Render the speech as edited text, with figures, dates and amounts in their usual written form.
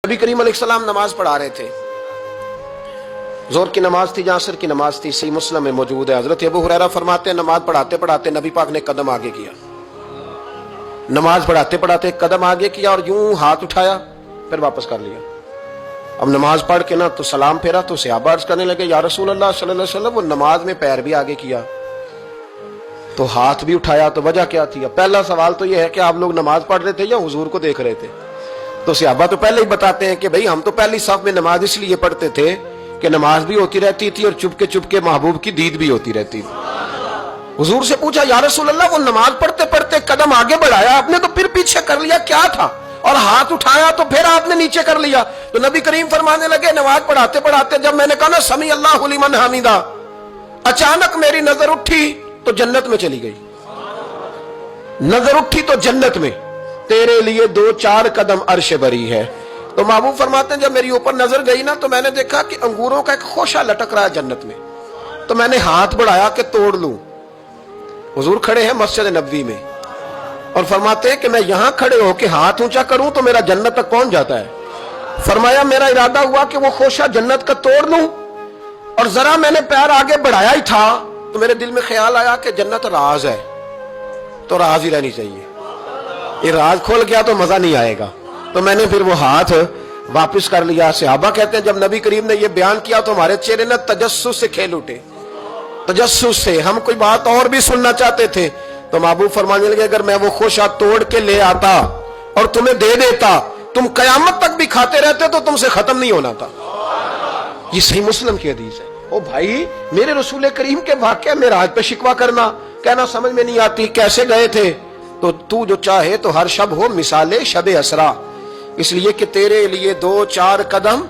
नबी करीम अलैहिस्सलाम नमाज पढ़ा रहे थे। जोर की नमाज थी, असर की नमाज थी। सही मुस्लिम में मौजूद है। हजरत अबू हुरैरा फरमाते हैं नमाज पढ़ाते पढ़ाते नबी पाक ने कदम आगे किया। नमाज पढ़ाते पढ़ाते कदम आगे किया और यूं हाथ उठाया, फिर वापस कर लिया। अब नमाज पढ़ के ना तो सलाम फेरा तो सहाबा अर्ज करने लगे, या रसूल अल्लाह सल्लल्लाहु अलैहि वसल्लम, वो नमाज में पैर भी आगे किया तो हाथ भी उठाया, तो वजह क्या थी? अब पहला सवाल तो यह है कि आप लोग नमाज पढ़ रहे थे या हुजूर को देख रहे थे? तो सहाबा तो पहले ही बताते हैं कि भाई हम तो पहली साफ में नमाज इसलिए पढ़ते थे कि नमाज भी होती रहती थी और चुपके चुपके महबूब की दीद भी होती रहती थी। हुजूर से पूछा, या रसूल अल्लाह, वो नमाज पढ़ते पढ़ते कदम आगे बढ़ाया आपने तो फिर पीछे कर लिया, क्या था? और हाथ उठाया तो फिर आपने नीचे कर लिया। तो नबी करीम फरमाने लगे, नमाज पढ़ाते पढ़ाते जब मैंने कहा ना समी अल्लाहु लिमन हमीदा, अचानक मेरी नजर उठी तो जन्नत में चली गई। नजर उठी तो जन्नत में, तेरे लिए 2-4 कदम अर्श बरी है। तो महबूब फरमाते हैं जब मेरी ऊपर नजर गई ना तो मैंने देखा कि अंगूरों का एक खोशा लटक रहा है जन्नत में। तो मैंने हाथ बढ़ाया कि तोड़ लूं। हुजूर खड़े हैं मस्जिद नबवी में और फरमाते हैं कि मैं यहां खड़े होकर हाथ ऊंचा करूं तो मेरा जन्नत तक पहुंच जाता है। फरमाया मेरा इरादा हुआ कि वो खोशा जन्नत का तोड़ लूं और जरा मैंने पैर आगे बढ़ाया ही था तो मेरे दिल में ख्याल आया कि जन्नत राज है तो राज ही रहनी चाहिए, ये राज खोल गया तो मजा नहीं आएगा। तो मैंने फिर वो हाथ वापस कर लिया। सहाबा कहते हैं जब नबी करीम ने ये बयान किया तो हमारे चेहरे ने तजस्सुस से खेल उठे। तजस्सुस से हम कोई बात और भी सुनना चाहते थे। तो महबूब फरमाने लगे, अगर मैं वो खोशा तोड़ के ले आता और तुम्हें दे देता, तुम कयामत तक भी खाते रहते तो तुमसे खत्म नहीं होना था। ये सही मुस्लिम की हदीस है। ओ भाई, मेरे रसूल करीम के वाक़या में राज पे शिकवा करना, कहना समझ में नहीं आती कैसे गए थे। तो तू जो चाहे तो हर शब हो मिसाले शबे असरा, इसलिए कि तेरे लिए 2-4 कदम